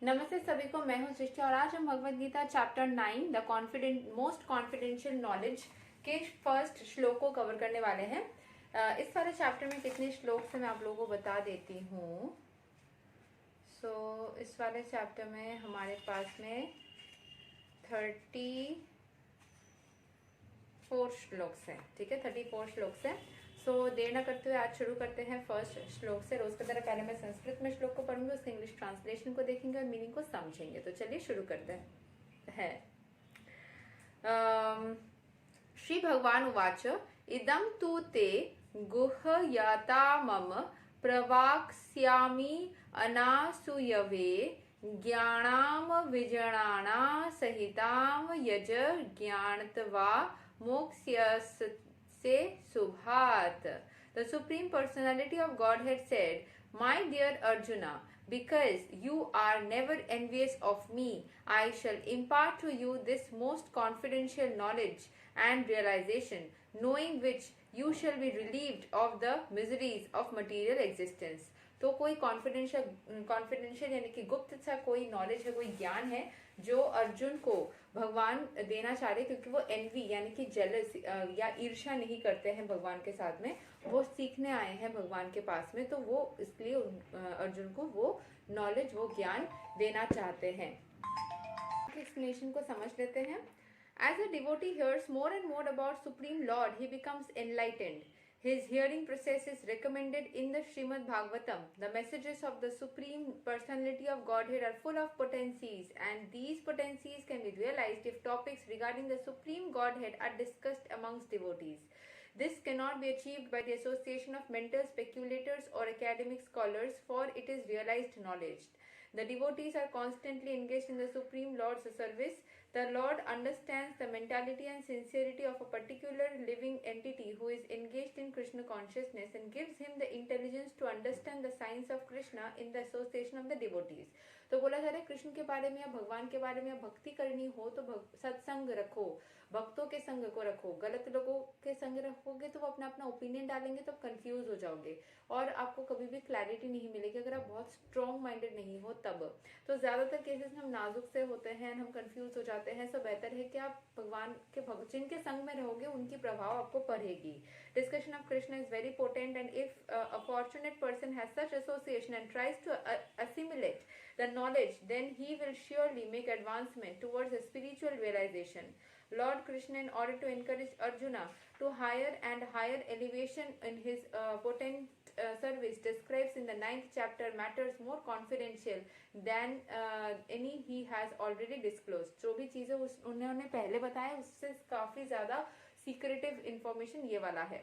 नमस्ते सभी को, मैं हूं सृष्टि और आज हम Bhagavad Gita chapter 9 the most confidential knowledge के फर्स्ट श्लोक को कवर करने वाले हैं। इस वाले चैप्टर में कितने श्लोक से मैं आप लोगों को बता देती हूँ। इस वाले चैप्टर में हमारे पास में 34 श्लोक हैं। ठीक है, 34 श्लोक हैं। देर न करते हुए आज शुरू करते हैं फर्स्ट श्लोक से। रोज की तरह पहले मैं संस्कृत में श्लोक को पढ़ूंगी, उसके इंग्लिश ट्रांसलेशन को देखेंगे और मीनिंग को समझेंगे। तो चलिए शुरू करते हैं। श्री भगवान उवाच इदं तु ते गुह्यता मम प्रवाक्ष्यामि अनासूयवे ज्ञानाम विजणाना सहिताम यज ज्ञानत्वा मोक्ष्यसे subhat. The Supreme Personality of Godhead said, "My dear Arjuna, because you are never envious of me, I shall impart to you this most confidential knowledge and realization, knowing which you shall be relieved of the miseries of material existence." तो कोई confidential यानी कि गुप्त सा कोई knowledge है, कोई ज्ञान है जो अर्जुन को भगवान देना चाह रहे, क्योंकि वो एनवी यानी कि जेलस या ईर्ष्या नहीं करते हैं भगवान के साथ में। वो सीखने आए हैं भगवान के पास में, तो वो इसलिए अर्जुन को वो नॉलेज, वो ज्ञान देना चाहते हैं। एक्सप्लेनेशन को समझ लेते हैं। As a devotee hears more and more about Supreme Lord, he becomes enlightened. His hearing process is recommended in the Srimad Bhagavatam. The messages of the Supreme Personality of Godhead are full of potencies, and these potencies can be realized if topics regarding the Supreme Godhead are discussed amongst devotees. This cannot be achieved by the association of mental speculators or academic scholars, for it is realized knowledge. The devotees are constantly engaged in the Supreme Lord's service. The Lord understands the mentality and sincerity of a particular living entity who is engaged in Krishna consciousness and gives him the intelligence to understand the signs of Krishna in the association of the devotees. तो बोला जा रहा है कृष्ण के बारे में या भगवान के बारे में या भक्ति करनी हो तो सत्संग रखो, भक्तों के संग को रखो। गलत लोगों के संग रखोगे तो वो अपना अपना ओपिनियन डालेंगे, तो कंफ्यूज हो जाओगे और आपको कभी भी क्लैरिटी नहीं मिलेगी अगर आप बहुत स्ट्रॉन्ग माइंडेड नहीं हो तब। तो ज्यादातर केसेस में हम नाजुक से होते हैं, हम कंफ्यूज हो जाते हैं। सो बेहतर है कि आप भगवान के जिनके संग में रहोगे उनकी प्रभाव आपको पड़ेगी। Discussion of Krishna is very potent, and if a fortunate person has such association and tries to assimilate the knowledge, then he will surely make advancement towards a spiritual realization. Lord Krishna, in order to encourage Arjuna to higher and higher elevation in his potent service, describes in the 9th chapter matters more confidential than any he has already disclosed. जो भी चीजें उन्होंने पहले बताया उससे काफी ज्यादा secretive information ये वाला है।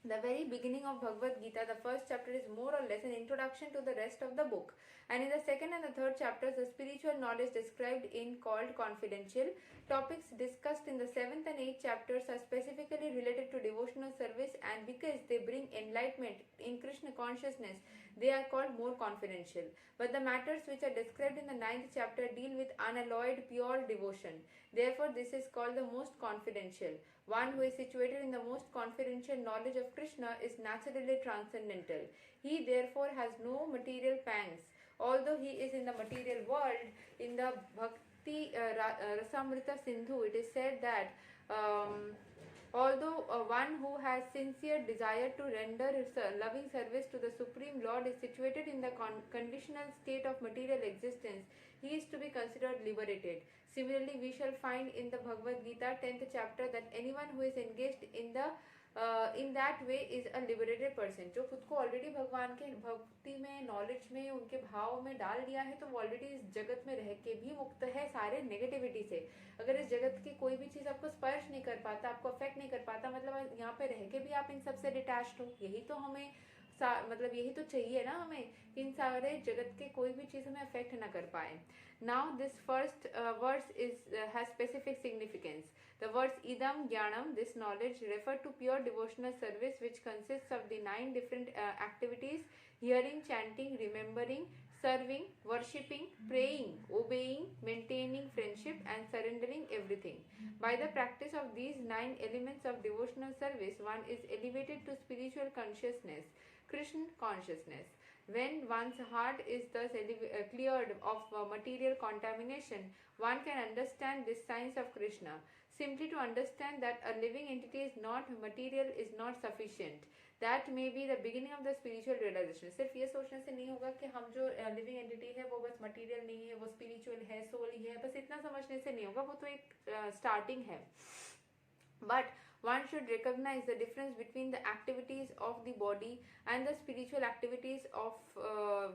The very beginning of Bhagavad Gita, the first chapter, is more or less an introduction to the rest of the book, and in the second and the third chapters, the spiritual knowledge described in called confidential. Topics discussed in the 7th and 8th chapters are specifically related to devotional service, and because they bring enlightenment in Krishna consciousness, they are called more confidential. But the matters which are described in the 9th chapter deal with unalloyed pure devotion. Therefore, this is called the most confidential. One who is situated in the most confidential knowledge of Krishna is naturally transcendental. He therefore has no material pangs. Although he is in the material world, in the Bhakti Rasamrita Sindhu, it is said that although one who has sincere desire to render loving service to the Supreme Lord is situated in the conditional state of material existence, he is to be considered liberated. Similarly, we shall find in the Bhagavad Gita 10th chapter that anyone who is engaged in that way is a liberated person. जो खुद को already भगवान के भक्ति में, knowledge में, उनके भाव में डाल दिया है, तो वो ऑलरेडी इस जगत में रह के भी मुक्त है सारे नेगेटिविटी से। अगर इस जगत की कोई भी चीज आपको स्पर्श नहीं कर पाता, आपको अफेक्ट नहीं कर पाता, मतलब यहाँ पे रह के भी आप इन सबसे डिटैच्ड हो। यही तो हमें मतलब यही तो चाहिए ना हमें, कि इन सारे जगत के कोई भी चीज हमें अफेक्ट ना कर पाए। Now this first verse has specific significance. The words idam jnanam, this knowledge, refer to pure devotional service which consists of the 9 different activities: hearing, chanting, remembering, serving, worshipping, praying, obeying, maintaining friendship, and surrendering everything. By the practice of these 9 elements of devotional service, one is elevated to spiritual consciousness, Krishna consciousness. When one's heart is thus cleared of material contamination, one can understand this science of Krishna. Simply to understand that a living entity is not material is not sufficient. That may be the beginning of the spiritual realization. सिर्फ ये सोचने से नहीं होगा कि हम जो living entity है वो बस मटेरियल नहीं है, वो स्पिरिचुअल है, सोल ही है, बस इतना समझने से नहीं होगा, वो तो एक स्टार्टिंग है. But one should recognize the difference between the activities of the body and the spiritual activities of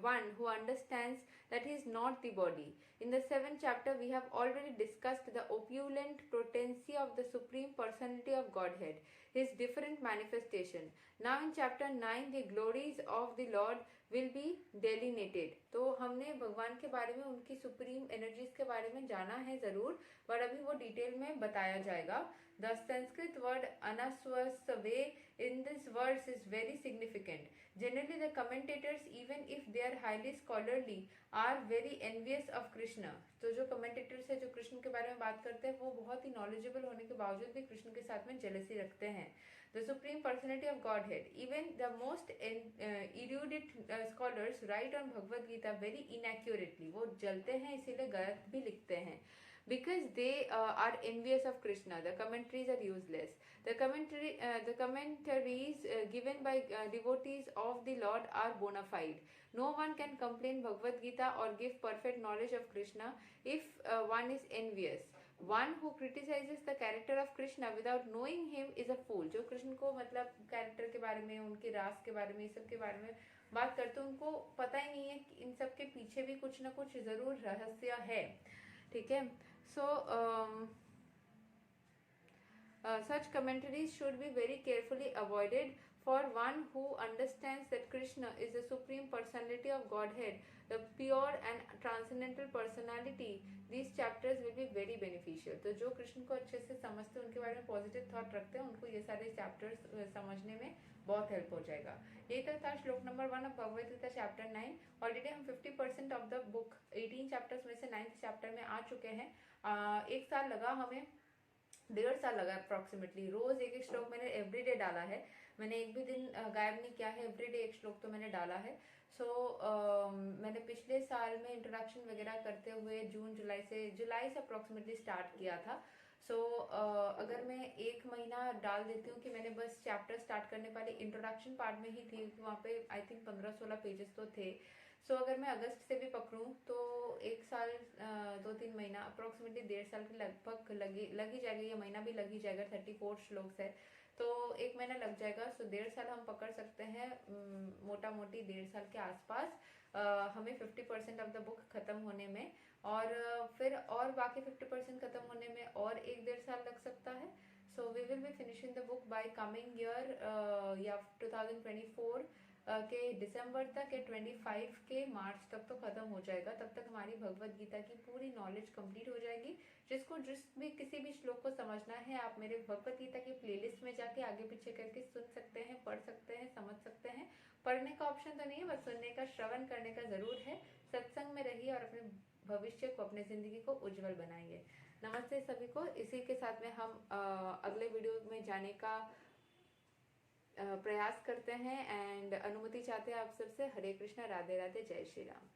one who understands that he is not the body. In the 7th chapter, we have already discussed the opulent potency of the Supreme Personality of Godhead, his different manifestation. Now in chapter 9, the glories of the Lord will be delineated. तो हमने भगवान के बारे में, उनकी supreme energies के बारे में जाना है जरूर, पर अभी वो डिटेल में बताया जाएगा. The Sanskrit word anaswasave in this verse is very significant. Generally, the commentators, even if they are highly scholarly, are very envious of Krishna. तो जो commentators है, जो कृष्ण के बारे में बात करते हैं, वो बहुत ही knowledgeable होने के बावजूद भी कृष्ण के साथ में jealousy रखते हैं. The Supreme Personality of Godhead. Even the most erudite scholars write on Bhagavad Gita very inaccurately. वो जलते हैं, इसीलिए गलत भी लिखते हैं. Because they are envious of Krishna, the commentaries are useless. The commentaries given by devotees of the Lord are bona fide. No one can complain Bhagavad Gita or give perfect knowledge of Krishna if one is envious. One who criticizes the character of Krishna without knowing him is a fool. जो कृष्ण को मतलब character के बारे में, उनके रास के बारे में, इस सब के बारे में बात करते, उनको पता ही नहीं है कि इन सब के पीछे भी कुछ ना कुछ जरूर रहस्य है. ठीक है. So such commentaries should be very carefully avoided. For one who understands that Krishna is the Supreme Personality of Godhead, the pure and transcendental personality, these chapters will be very beneficial. तो जो कृष्ण को अच्छे से समझते हैं, उनके बारे में पॉजिटिव थॉट रखते हैं, उनको ये सारे चैप्टर्स समझने में बहुत हेल्प हो जाएगा. ये तक था श्लोक number 1 of Bhagavad Gita chapter 9. Already हम 50% ऑफ द बुक 18 चैप्टर्स में से 9th चैप्टर में आ चुके हैं. 1 साल लगा हमें, 1.5 साल लगा अप्रॉक्सीमेटली. रोज एक श्लोक मैंने एवरीडे डाला है, मैंने एक भी दिन गायब नहीं किया है, एवरीडे एक श्लोक तो मैंने डाला है. सो मैंने पिछले साल में इंट्रोडक्शन वगैरह करते हुए जुलाई से अप्रॉक्सीमेटली स्टार्ट किया था. सो अगर मैं 1 महीना डाल देती हूँ कि मैंने बस चैप्टर स्टार्ट करने वाले इंट्रोडक्शन पार्ट में ही थी, वहाँ पे आई थिंक 15-16 पेजेस तो थे. सो अगर मैं अगस्त से भी पकड़ूं तो 1 साल 2-3 महीना अप्रोक्सीमेटली 1.5 साल के लगभग लग ही जाएगा. ये महीना भी लग ही जाएगा. 34 श्लोक है तो 1 महीना लग जाएगा. सो 1.5 साल हम पकड़ सकते हैं, मोटा मोटी 1.5 साल के आसपास हमें 50% ऑफ द बुक खत्म होने में, और फिर और बाकी 50% खत्म होने में और 1-1.5 साल लग सकता है. So we will be finishing the book by coming year या 2024 के दिसंबर तक, या 25 के मार्च तक तो खत्म हो जाएगा. तब तक हमारी भगवत गीता की पूरी नॉलेज कंप्लीट हो जाएगी. जिसको जिस भी किसी भी श्लोक को समझना है, आप मेरे भगवत गीता की प्लेलिस्ट में जाके आगे पीछे करके सुन सकते हैं, पढ़ सकते हैं, समझ सकते हैं. पढ़ने का ऑप्शन तो नहीं है, बस सुनने का, श्रवण करने का जरूर है. सत्संग में रहिए और अपने भविष्य को, अपने जिंदगी को उज्जवल बनाइए. नमस्ते सभी को. इसी के साथ में हम अगले वीडियो में जाने का प्रयास करते हैं एंड अनुमति चाहते हैं आप सबसे. हरे कृष्णा, राधे राधे, जय श्री राम.